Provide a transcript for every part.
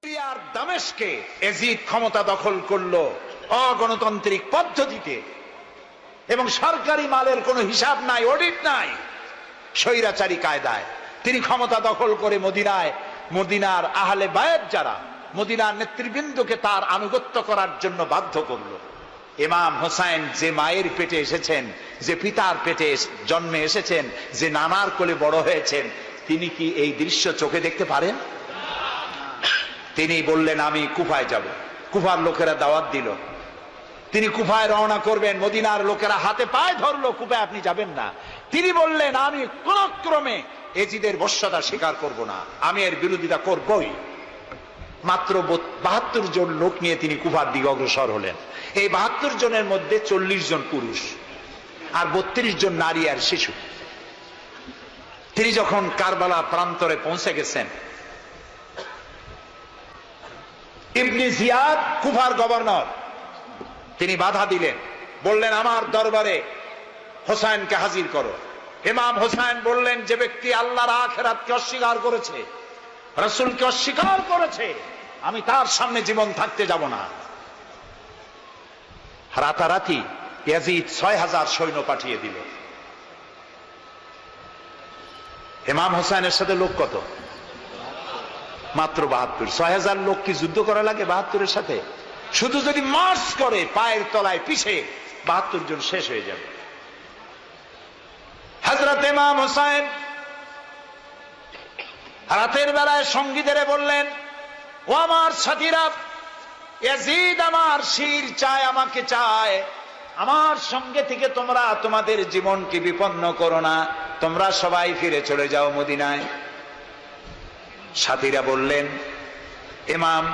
সিরিয়ার দামেস্কে এজিদ ক্ষমতা দখল করলো অগণতান্ত্রিক পদ্ধতিতে এবং সরকারি মালের কোনো হিসাব নাই, অডিট নাই, স্বৈরাচারী কায়দায় তিনি ক্ষমতা দখল করে মদিনার আহলে বায়েত যারা মদিনার নেতৃবৃন্দকে তার আনুগত্য করার জন্য বাধ্য করলো। ইমাম হোসাইন যে মায়ের পেটে এসেছেন, যে পিতার পেটে জন্মে এসেছেন, যে নানার কোলে বড় হয়েছেন, তিনি কি এই দৃশ্য চোখে দেখতে পারেন? তিনি বললেন আমি কুফায় যাব। কুফার লোকেরা দাওয়াত দিল, তিনি কুফায় রওনা করবেন। মদিনার লোকেরা হাতে পায়ে ধরলো, কুফায় আপনি যাবেন না। তিনি বললেন আমি কোন ক্রমে এজিদের বশ্যতা স্বীকার করব না, আমি এর বিরোধিতা করবই। মাত্র 72 জন লোক নিয়ে তিনি কুফার দিকে অগ্রসর হলেন। এই 72 জনের মধ্যে 40 জন পুরুষ আর 32 জন নারী আর শিশু। তিনি যখন কারবালা প্রান্তরে পৌঁছে গেছেন, ইবনে জিয়াদ কুফার গভর্নর, তিনি বাধা দিলেন, বললেন আমার দরবারে হোসাইনকে হাজির করো। ইমাম হোসাইন বললেন যে ব্যক্তি আল্লাহর আখিরাতকে অস্বীকার করেছে, রাসূলকে অস্বীকার করেছে, আমি তার সামনে জীবন থাকতে যাব না। রাতারাতি ইয়াজিদ 6000 সৈন্য পাঠিয়ে দিল। ইমাম হোসাইনের সাথে লোক কত? মাত্র 72। 6000 লোক কি যুদ্ধ করা লাগে 72-এর সাথে? শুধু যদি মার্চ করে পায়ের তলায় পিছে 72 জন শেষ হয়ে যাবে। হযরত ইমাম হোসাইন রাতের বেলায় সঙ্গীদের বললেন, ও আমার সাথীরা, ইয়াজিদ আমার শির চায়, আমাকে চায়, আমার সঙ্গে থেকে তোমরা তোমাদের জীবনকে বিপন্ন করো না, তোমরা সবাই ফিরে চলে যাও মদিনায়। সাথীরা বললেন, ইমাম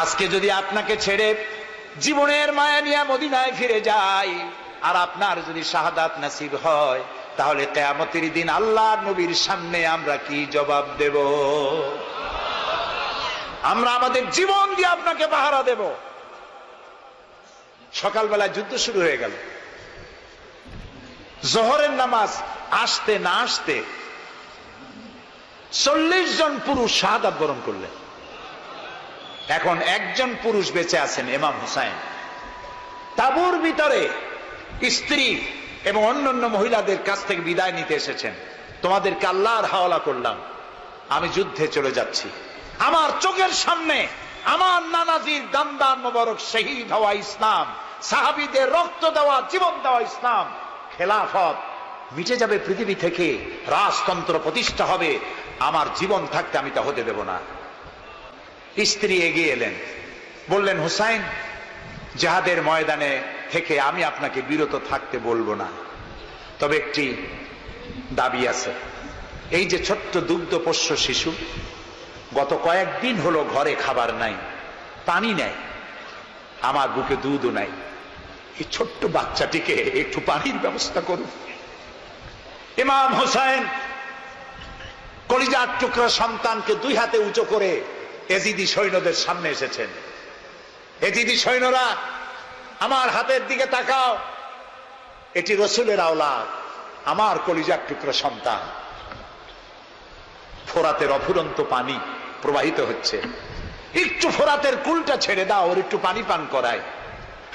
আজকে যদি আপনাকে ছেড়ে জীবনের মায়া নিয়ে মদিনায় ফিরে যাই আর আপনার যদি শাহাদাত নসিব হয়, তাহলে কিয়ামতের দিন আল্লাহর নবীর সামনে আমরা কি জবাব দেব? আমরা আমাদের জীবন দিয়ে আপনাকে পাহারা দেব। সকালবেলা যুদ্ধ শুরু হয়ে গেল। জোহরের নামাজ আসতে না আসতে 40 জন পুরুষ শাহাদাত বরণ করলেন। এখন একজন পুরুষ বেঁচে আছেন, ইমাম হুসাইন। তাঁবুর ভিতরে স্ত্রী এবং অন্যান্য মহিলাদের কাছ থেকে বিদায় নিতে এসেছেন। তোমাদেরকে আল্লাহর হাওয়ালা করলাম, আমি যুদ্ধে চলে যাচ্ছি। আমার চোখের সামনে আমার নানাজির দান্দান মোবারক শহীদ হওয়া ইসলাম, সাহাবীদের রক্ত দেওয়া, জীবন দেওয়া ইসলাম, খেলাফত মিটে যাবে পৃথিবী থেকে, রাজতন্ত্র প্রতিষ্ঠা হবে, আমার জীবন থাকতে আমি তা হতে দেব না। স্ত্রী এগিয়ে এলেন, বললেন হুসাইন, জিহাদের ময়দানে থেকে আমি আপনাকে বিরত থাকতে বলবো না, তবে একটি দাবি আছে। এই যে ছোট্ট দুগ্ধপোষ্য শিশু, গত কয়েকদিন হলো ঘরে খাবার নাই, পানি নাই, আমার বুকে দুধও নাই, এই ছোট্ট বাচ্চাটিকে একটু পানির ব্যবস্থা করুন। ইমাম হোসাইন কলিজার টুকরা সন্তানকে 2 হাতে উঁচু করে এজিদি সৈন্যদের সামনে এসেছেন। এজিদি সৈন্যরা, আমার হাতের দিকে তাকাও, এটি রাসূলের আওলাদ, আমার কলিজার টুকরা সন্তান। ফোরাতের অফুরন্ত পানি প্রবাহিত হচ্ছে, একটু ফোরাতের কুলটা ছেড়ে দাও, ওর একটু পানি পান করায়।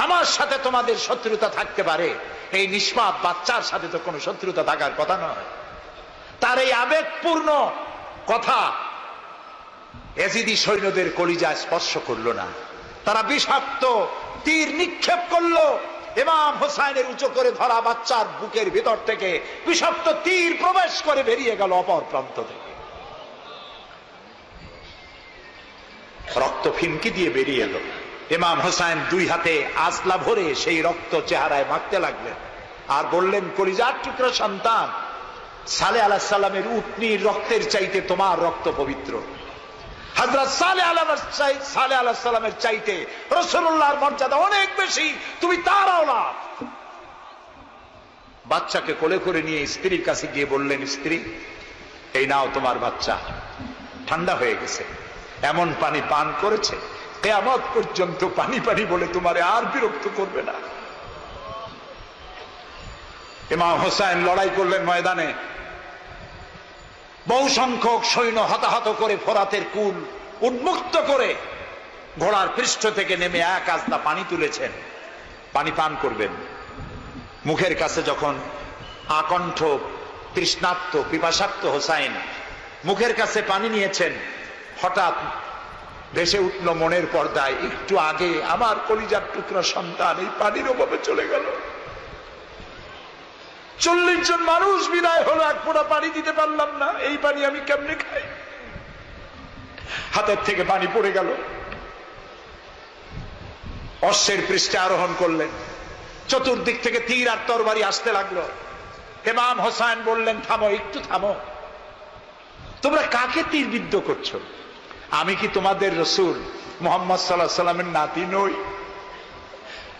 আমার সাথে তোমাদের শত্রুতা থাকতে পারে, এই নিষ্পাপ বাচ্চার সাথে তো কোনো শত্রুতা থাকার কথা নয়। তার এই আবেগপূর্ণ কথা এজিদি সৈন্যদের কলিজা স্পর্শ করলো না। তারা বিষাক্ত তীর নিক্ষেপ করলো। ইমাম হোসাইনের উঁচু করে ধরা বাচ্চার বুকের ভিতর থেকে বিষাক্ত তীর প্রবেশ করে বেরিয়ে গেল অপর প্রান্ত থেকে, রক্ত ফিনকি দিয়ে বেরিয়ে এলো। ইমাম হোসাইন 2 হাতে আজলা ভরে সেই রক্ত চেহারায় মাখতে লাগলেন আর বললেন, কলিজার টুকরা সন্তান, সালেহ আলাইহিস সালামের উটনির রক্তের চাইতে তোমার রক্ত পবিত্র। হযরত সালেহ আলাইহিস সালামের চাইতে রাসূলুল্লাহর মর্যাদা অনেক বেশি, তুমি তার আওলাদ। বাচ্চাকে কোলে করে নিয়ে স্ত্রীর কাছে গিয়ে বললেন, স্ত্রী এই নাও তোমার বাচ্চা, ঠান্ডা হয়ে গেছে, এমন পানি পান করেছে কিয়ামত পর্যন্ত পানি পানি বলে তোমারে আর বিরক্ত করবে না। ইমাম হোসাইন লড়াই করলেন ময়দানে, বহু সংখ্যক সৈন্য হতাহত করে ফোরাতের কুল উন্মুক্ত করে ঘোড়ার পৃষ্ঠ থেকে নেমে এক আস্তা পানি তুলেছেন, পানি পান করবেন। মুখের কাছে যখন আকণ্ঠ তৃষ্ণার্ত পিপাসার্ত হোসাইন মুখের কাছে পানি নিয়েছেন, হঠাৎ ভেসে উঠল মনের পর্দায়, একটু আগে আমার কলিজার টুকরা সন্তান এই পানির অভাবে চলে গেল। 40 জন মানুষ বিদায় হলো, এক ফোঁটা পানি দিতে পারলাম না, এই পানি আমি কেমনে খাই? হাতের থেকে পানি পড়ে গেল। অশ্বের পৃষ্ঠে আরোহণ করলেন, চতুর্দিক থেকে তীর আর তরবারি আসতে লাগলো। ইমাম হোসাইন বললেন, থামো, একটু থামো, তোমরা কাকে তীর বিদ্ধ করছো? আমি কি তোমাদের রসুল মুহাম্মদ সাল্লাল্লাহু আলাইহি সাল্লামের নাতি নই?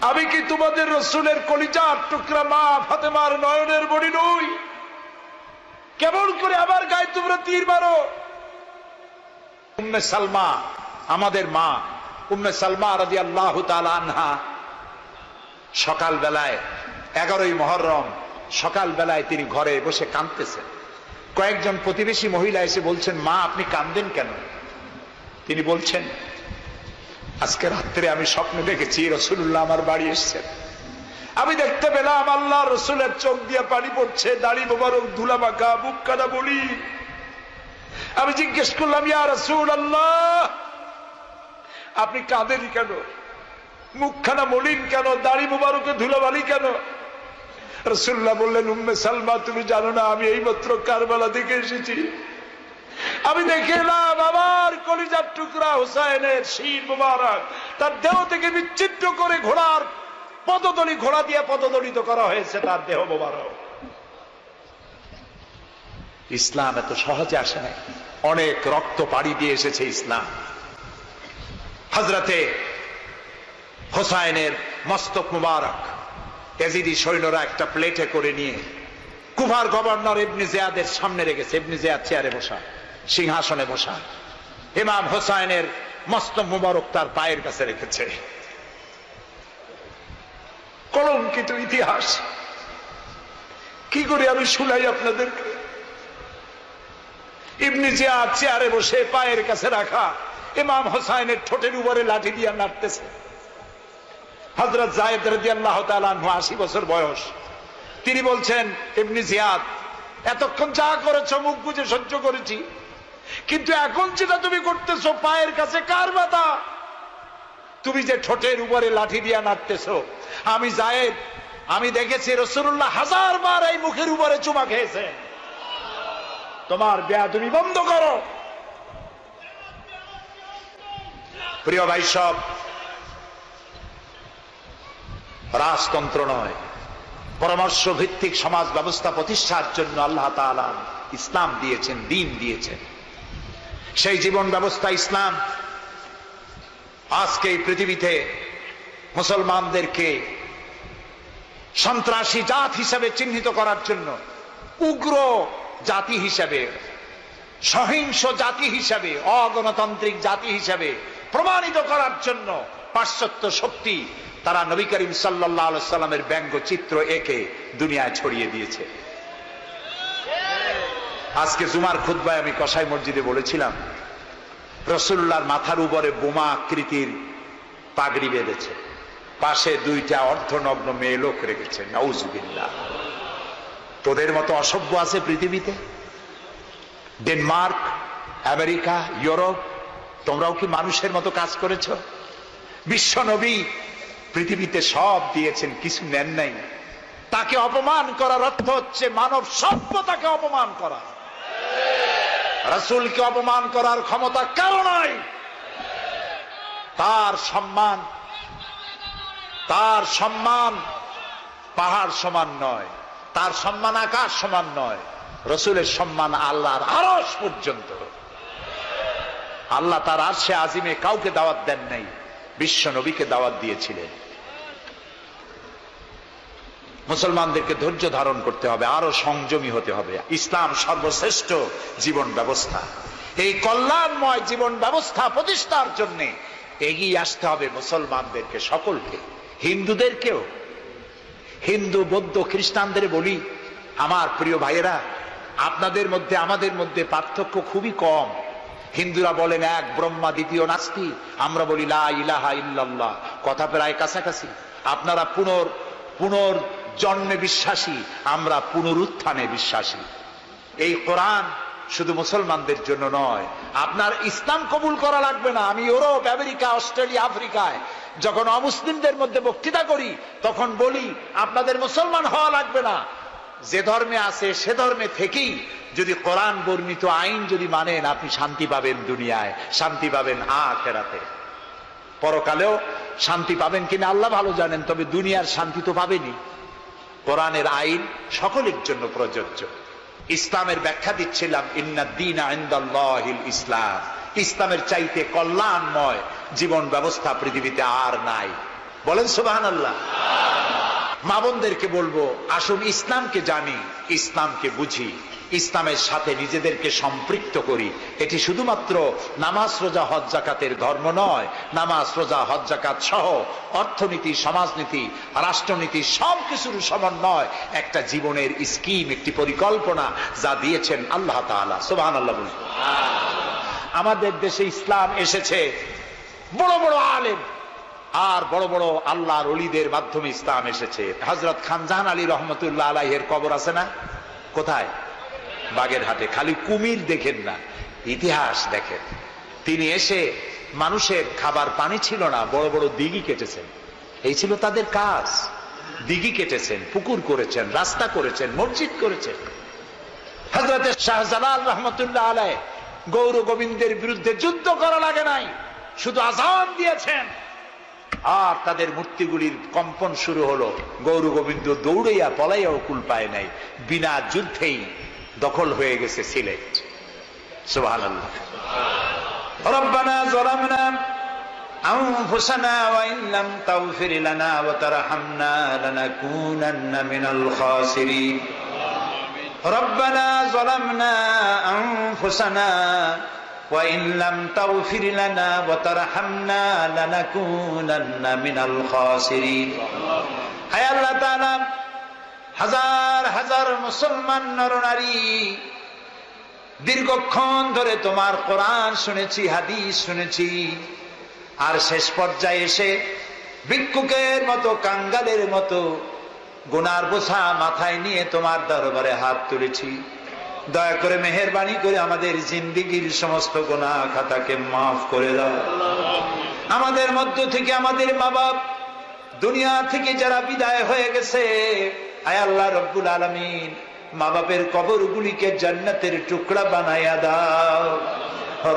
আমি কি তোমাদের রসুলের কলিজার টুকরা মা ফাতেমার নয়নের মণি নই? কেমন করে আমার গায়ে তোমরা তীর মারো? উম্মে সালমা, আমাদের মা উম্মে সালমা রাদিয়াল্লাহু তাআলা আনহা সকাল বেলায় 11ই মুহররম সকাল বেলায় তিনি ঘরে বসে কাঁদতেছেন। কয়েকজন প্রতিবেশী মহিলা এসে বলছেন, মা আপনি কাঁদেন কেন? তিনি বলছেন, আজকে রাত্রে আমি স্বপ্নে দেখেছি রাসূলুল্লাহ আমার বাড়ি এসেছেন। আমি দেখতে পেলাম আল্লাহ রসুলের চোখ দিয়ে পানি পড়ছে, দাড়ি মোবারক ধুলা মাখা, মুখ কাটা বলি। আমি জিজ্ঞেস করলাম, ইয়া রাসূলুল্লাহ আপনি কাঁদেন কেন? মুখখানা মলিন কেন? দাড়ি মোবারকে ধুলাবালি কেন? রাসূলুল্লাহ বললেন, উম্মে সালমা তুমি জানো না আমি এইমাত্র কারবালা থেকে এসেছি। আমি দেখে এলাম আমার কলিজার টুকরা হুসাইনের শির মোবারক তার দেহ থেকে বিচ্ছিন্ন করে ঘোড়ার পদতলি, ঘোড়া দিয়ে পদদলিত করা হয়েছে তার দেহ মোবারক। ইসলাম এত সহজে আসে না, অনেক রক্ত পাড়ি দিয়ে এসেছে ইসলাম। হযরতে হোসাইনের মস্তক মুবারক ইয়াজিদি সৈন্যরা একটা প্লেটে করে নিয়ে কুফার গভর্নর ইবনে জিয়াদের সামনে রেখেছে। ইবনে জিয়াদ চেয়ারে বসা, সিংহাসনে বসা, ইমাম হোসাইনের মস্তক মুবারক তার পায়ের কাছে রেখেছে। কলঙ্কিত ইতিহাস, কি করে আমি শুনাই আপনাদেরকে? ইবনে জিয়াদ চেয়ারে বসে পায়ের কাছে রাখা ইমাম হোসাইনের ঠোঁটের উপরে লাঠি দিয়ে নাড়তেছে। হযরত যায়েদ রাদিয়াল্লাহু তাআলা আনহু 80 বছর বয়স, তিনি বলছেন, ইবনে জিয়াদ এতক্ষণ যা করেছো মুখ বুজে সহ্য করেছি, কিন্তু এখন যেটা তুমি করতেছো পায়ের কাছে কার ব্যথা? তুমি যে ঠোঁটের উপরে লাঠি দিয়ে নাড়তেছো, আমি যায়েদ আমি দেখেছি রাসূলুল্লাহ 1000 বার এই মুখের উপরে চুমা খেয়েছে। তোমার বেয়াদবি বন্ধ করো। প্রিয় ভাই সব, রাজতন্ত্র নয়, পরামর্শ ভিত্তিক সমাজ ব্যবস্থা প্রতিষ্ঠার জন্য আল্লাহ তাআলা ইসলাম দিয়েছেন, দ্বীন দিয়েছেন। সেই জীবন ব্যবস্থা ইসলাম আজকে এই পৃথিবীতে মুসলমানদেরকে সন্ত্রাসী জাত হিসেবে চিহ্নিত করার জন্য, উগ্র জাতি হিসেবে, সহিংস জাতি হিসেবে, অগণতান্ত্রিক জাতি হিসেবে প্রমাণিত করার জন্য পাশ্চাত্য শক্তি তারা নবী করিম সাল্লাল্লাহু আলাইহি ওয়াসাল্লামের ব্যঙ্গচিত্র এঁকে দুনিয়ায় ছড়িয়ে দিয়েছে। আজকে জুমার খুতবায় আমি কসাই মসজিদে বলেছিলাম, রাসূলুল্লাহর মাথার উপরে বোমা আকৃতির পাগড়ি বেঁধেছে, পাশে 2টা অর্ধনগ্ন মেয়ে লোক রেখেছে। নাউজুবিল্লাহ। তোদের মতো অসভ্য আছে পৃথিবীতে? ডেনমার্ক, আমেরিকা, ইউরোপ, তোমরাও কি মানুষের মতো কাজ করেছো? বিশ্ব নবী পৃথিবীতে সব দিয়েছেন, কিছু নেন নাই। তাকে অপমান করার অর্থ হচ্ছে মানব সভ্যতাকে অপমান করা। রাসূলকে অপমান করার ক্ষমতা কারো নাই। তার সম্মান পাহাড় সমান নয়, তার সম্মান আকাশ সমান নয়। রাসূলের সম্মান আল্লাহর আরশ পর্যন্ত। আল্লাহ তার আরশে আজিমে কাউকে দাওয়াত দেন নাই, বিশ্ব নবীকে দাওয়াত দিয়েছিলেন। মুসলমানদেরকে ধৈর্য ধারণ করতে হবে, আরো সংযমী হতে হবে। ইসলাম সর্বশ্রেষ্ঠ জীবন ব্যবস্থা। এই কল্যাণময় জীবন ব্যবস্থা প্রতিষ্ঠার জন্য এগিয়ে আসতে হবে মুসলমানদেরকে, সকলকে, হিন্দুদেরকেও। হিন্দু, বৌদ্ধ, খ্রিস্টানদের বলি, আমার প্রিয় ভাইয়েরা, আপনাদের মধ্যে আমাদের মধ্যে পার্থক্য খুবই কম। হিন্দুরা বলেন এক ব্রহ্মা দ্বিতীয় নাস্তি, আমরা বলি লা ইলাহা ইল্লাল্লাহ। কথা প্রায় কাছাকাছি। আপনারা পুনর্জন্মে বিশ্বাসী, আমরা পুনরুত্থানে বিশ্বাসী। এই কোরআন শুধু মুসলমানদের জন্য নয়। আপনার ইসলাম কবুল করা লাগবে না। আমি ইউরোপ, আমেরিকা, অস্ট্রেলিয়া, আফ্রিকায় যখন অমুসলিমদের মধ্যে বক্তৃতা করি তখন বলি আপনাদের মুসলমান হওয়া লাগবে না, যে ধর্মে আছে সে ধর্মে থেকেই যদি কোরআন বর্ণিত আইন যদি মানেন, আপনি শান্তি পাবেন দুনিয়ায়, শান্তি পাবেন আখিরাতে। পরকালেও শান্তি পাবেন কিনা আল্লাহ ভালো জানেন, তবে দুনিয়ার শান্তি তো পাবেনই। কোরআনের আইন সকলের জন্য প্রযোজ্য। ইসলামের ব্যাখ্যা দিচ্ছিলাম, ইন্নাদ-দীনা ইনদাল্লাহিল ইসলাম। ইসলামের চাইতে কল্যাণময় জীবন ব্যবস্থা পৃথিবীতে আর নাই। বলেন সুবহানাল্লাহ। মা বোনদেরকে বলবো, আসুন ইসলামকে জানি, ইসলামকে বুঝি, ইসলামের সাথে নিজেদেরকে সম্পৃক্ত করি। এটি শুধুমাত্র নামাজ, রোজা, হজ, যাকাতের ধর্ম নয়। নামাজ, রোজা, হজ, যাকাত সহ অর্থনীতি, সমাজনীতি, রাষ্ট্রনীতি সবকিছুর সমন্বয় একটা জীবনের স্কিম, একটি পরিকল্পনা যা দিয়েছেন আল্লাহ তাআলা। সুবহানাল্লাহ বলুন। আমাদের দেশে ইসলাম এসেছে বড় বড় আলেম আর বড় বড় আল্লাহর ওলিদের মাধ্যমে ইসলাম এসেছে। হযরত খানজাহান আলী রহমতুল্লাহ আলাইহির কবর আছে না? কোথায়? বাগেরহাটে। খালি কুমির দেখেন না, ইতিহাস দেখেন। তিনি এসে, মানুষের খাবার পানি ছিল না, বড় বড় দিঘি কেটেছেন। এই ছিল তাদের কাজ। দিঘি কেটেছেন, পুকুর করেছেন, রাস্তা করেছেন, মসজিদ করেছেন। হযরত শাহজালাল রহমতুল্লাহ আলাইহি গৌর গোবিন্দের বিরুদ্ধে যুদ্ধ করা লাগে নাই, শুধু আযান দিয়েছেন আর তাদের মূর্তিগুলির কম্পন শুরু হলো। গৌর গোবিন্দ দৌড়াইয়া পলাইয়াও কুল পায় নাই, বিনা যুদ্ধেই দখল হয়ে গেছে সিলেট। সুবহানাল্লাহ। রব্বানা যালামনা আনফুসানা ওয়া ইন লাম তাগফির লানা ওয়া তারহামনা লানাকুনান্না মিনাল খাসিরিন। রব্বানা যালামনা আনফুসানা ওয়া ইন লাম তাগফির লানা ওয়া তারহামনা লানাকুনান্না মিনাল খাসিরিন। হে আল্লাহ তাআলা, হাজার হাজার মুসলমান নরনারী দীর্ঘক্ষণ ধরে তোমার কোরআন শুনেছি, হাদিস শুনেছি, আর শেষ পর্যায়ে এসে ভিক্ষুকের মতো, কাঙ্গালের মতো গুনার বোঝা মাথায় নিয়ে তোমার দরবারে হাত তুলেছি। দয়া করে মেহেরবানি করে আমাদের জিন্দেগীর সমস্ত গুনাহ খাতাকে মাফ করে দাও। আমাদের মধ্য থেকে আমাদের মা বাপ দুনিয়া থেকে যারা বিদায় হয়ে গেছে, আয় আল্লাহ রব্বুল আলামিন, মা বাপের কবরগুলিকে জান্নাতের টুকরা বানায়া দাও।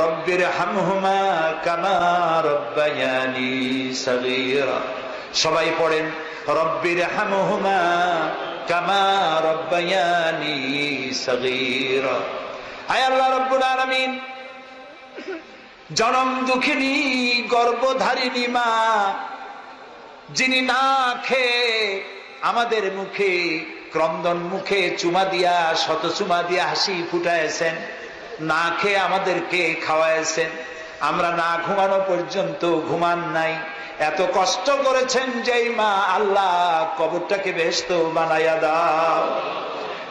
রব্বির হামহুমা কামা রব্বায়ানি সগীরা। সবাই পড়েন, রব্বির হামহুমা কামা রব্বায়ানি সগীরা। আয় আল্লাহ রব্বুল আলামিন, জনম দুঃখিনী গর্ভধারিণী মা, যিনি না খেয়ে আমাদের মুখে, ক্রন্দন মুখে চুমা দিয়া, শত চুমা দিয়া হাসি ফুটাইছেন, না খেয়ে আমাদেরকে খাওয়াইছেন, আমরা না ঘুমানো পর্যন্ত ঘুমান নাই, এত কষ্ট করেছেন যেই মা, আল্লাহ কবরটাকে বেহেশত বানাইয়া দাও।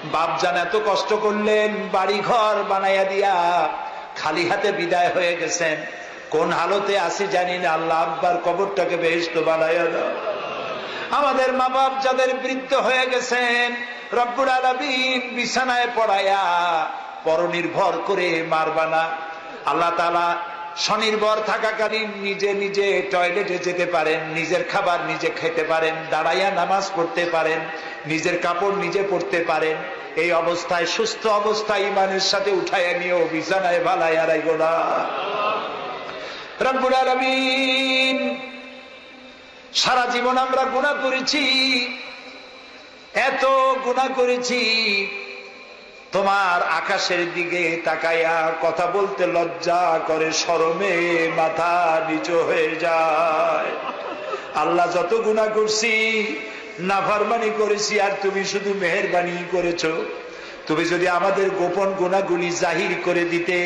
বাপজান এত কষ্ট করলেন, বাড়ি ঘর বানাইয়া দিয়া খালি হাতে বিদায় হয়ে গেছেন, কোন হালতে আসি জানি না, আল্লাহ আব্বার কবরটাকে বেহেশত বানাইয়া দাও। আমাদের মা বাপ যাদের বৃদ্ধ হয়ে গেছেন, রব্বুল আলামিন বিছানায় পড়াইয়া পরনির্ভর করে মারবা না। আল্লাহ তাআলা স্বনির্ভর থাকাকালীন নিজে নিজে টয়লেটে যেতে পারেন, নিজের খাবার নিজে খেতে পারেন, দাঁড়াইয়া নামাজ পড়তে পারেন, নিজের কাপড় নিজে পরতে পারেন। এই অবস্থায়, সুস্থ অবস্থায় ইমানের সাথে উঠাইয়া নিয়েও বিছানায় ভালাইয়া রাখো না। রব্বুল আলামিন, সারা জীবন আমরা গুনাহ করেছি, এত গুনাহ করেছি, তোমার আকাশের দিকে তাকাইয়া কথা বলতে লজ্জা করে, শরমে মাথা নিচু হয়ে যায়। আল্লাহ, যত গুনাহ করছি, নাফরমানি করেছি, আর তুমি শুধু মেহেরবানি করেছো। তুমি যদি আমাদের গোপন গুনাহগুলি জাহির করে দিতে,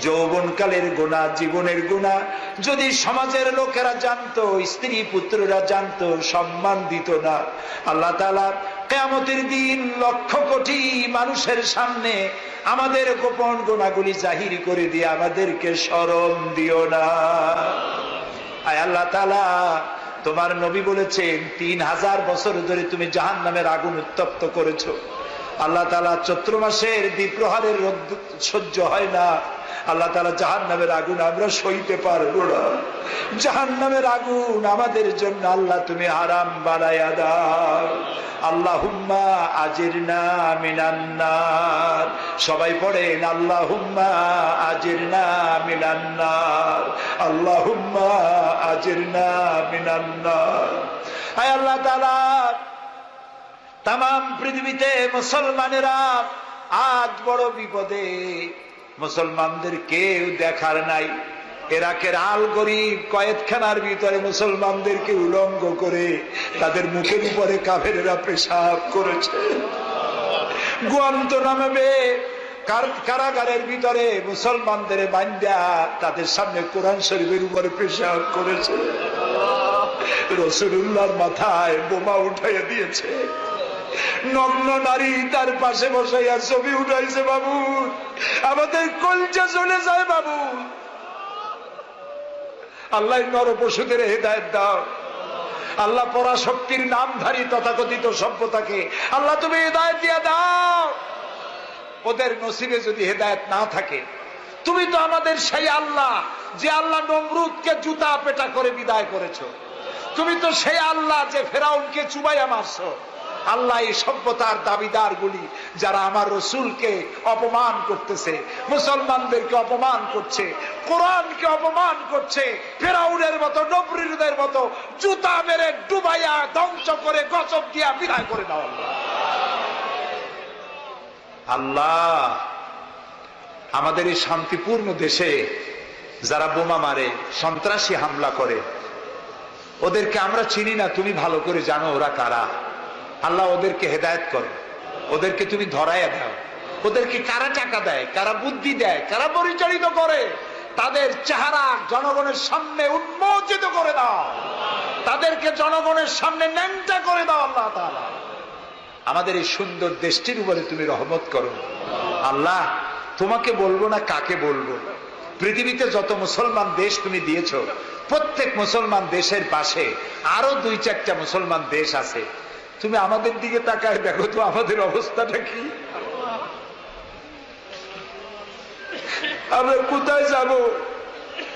যৌবনকালের গুনাহ, জীবনের গুনাহ যদি সমাজের লোকেরা জানতো, স্ত্রী পুত্ররা জানতো, সম্মান দিত না। আল্লাহ তাআলা, কিয়ামতের দিন লক্ষ কোটি মানুষের সামনে আমাদের গোপন গুনাহগুলি জাহির করে দিয়ে আমাদেরকে শরম দিও না। আয় আল্লাহ তাআলা, তোমার নবী বলেছেন 3000 বছর ধরে তুমি জাহান্নামের আগুন উত্তপ্ত করেছো। আল্লাহ তাআলা চৈত্র মাসের দ্বিপ্রহরের রোদ সহ্য হয় না। আল্লাহ তাআলা জাহান্নামের আগুন আমরা সইতে পারবো না। জাহান্নামের আগুন আমাদের জন্য আল্লাহ তুমি হারাম বানায়া দাও। আল্লাহুম্মা আজিরনা মিনান নার। সবাই পড়েন আল্লাহুম্মা আজিরনা মিনান নার, আল্লাহুম্মা আজিরনা মিনান নার। আয় আল্লাহ তাআলা, তামাম পৃথিবীতে মুসলমানেরা আজ বড় বিপদে। মুসলমানদের কেউ দেখার নাই। ইরাকের আল গরিব কয়েদখানার ভিতরে মুসলমানদেরকে উলঙ্গ করে তাদের মুখের উপরে কাফেরেরা পেশাব করেছে। গুয়ান্তানামো কারাগারের ভিতরে মুসলমানদের বান্ধা তাদের সামনে কোরআন শরীফের উপরে পেশাব করেছে। রাসূলুল্লাহর মাথায় বোমা উঠাইয়া দিয়েছে। নগ্ন নারী তার পাশে বসাইয়া ছবি উঠাইছে। বাবু, আমাদের কলজা চলে যায় বাবু। আল্লাহ নরপশুদের হেদায়েত দাও। আল্লাহ পরাশক্তির নামধারী তথাকথিত সভ্যতাকে আল্লাহ তুমি হেদায়েত দিয়া দাও। ওদের নসিবে যদি হেদায়েত না থাকে, তুমি তো আমাদের সেই আল্লাহ যে আল্লাহ নমরুদকে জুতা পেটা করে বিদায় করেছো। তুমি তো সেই আল্লাহ যে ফেরাউনকে চুবাইয়া মারছো। আল্লাহ এই সভ্যতার দাবিদার গুলি যারা আমার রসুলকে অপমান করতেছে, মুসলমানদেরকে অপমান করছে, কোরআনকে অপমান করছে, ফেরাউনের মতো নমরুদের মতো জুতা মেরে ডুবাইয়া ধ্বংস করে গজব দিয়া বিদায় করে দাও। আল্লাহ, আমাদের এই শান্তিপূর্ণ দেশে যারা বোমা মারে, সন্ত্রাসী হামলা করে, ওদেরকে আমরা চিনি না, তুমি ভালো করে জানো ওরা কারা। আল্লাহ ওদেরকে হেদায়েত করো, ওদেরকে তুমি ধরাইয়া দাও। ওদেরকে কারা টাকা দেয়, কারা বুদ্ধি দেয়, কারা পরিচালিত করে, তাদের চেহারা জনগণের সামনে উন্মোচিত করে দাও। তাদেরকে জনগণের সামনে ন্যাংটা করে দাও। আল্লাহ তাআলা, আমাদের এই সুন্দর দেশটির উপরে তুমি রহমত করো। আল্লাহ, তোমাকে বলবো না কাকে বলবো। পৃথিবীতে যত মুসলমান দেশ তুমি দিয়েছো, প্রত্যেক মুসলমান দেশের পাশে আরো 2-4টা মুসলমান দেশ আছে। তুমি আমাদের দিকে তাকায় দেখো তো আমাদের অবস্থাটা কি। আমরা কোথায় যাব?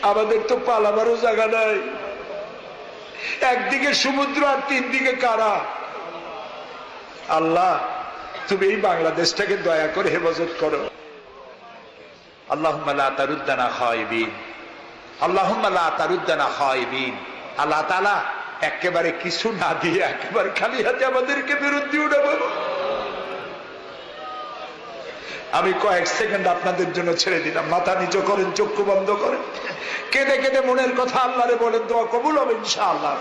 আমাদের তো পালাবারও জায়গা নাই। একদিকে সমুদ্র আর 3 দিকে কারা। আল্লাহ, তুমি এই বাংলাদেশটাকে দয়া করে হেফাজত করো। আল্লাহুম্মা লা তারুদ্দানা খায়বিন, আল্লাহুম্মা লা তারুদ্দানা খায়বিন। আল্লাহ তাআলা একেবারে কিছু না দিয়ে একেবারে খালি হাতে আমাদেরকে ফেরত দিও না বাবা। আমি কয়েক সেকেন্ড আপনাদের জন্য ছেড়ে দিলাম। মাথা নিচু করেন, চক্ষু বন্ধ করেন, কেঁদে কেঁদে মনের কথা আল্লাহরে বলেন, দোয়া কবুল হবে ইনশাআল্লাহ।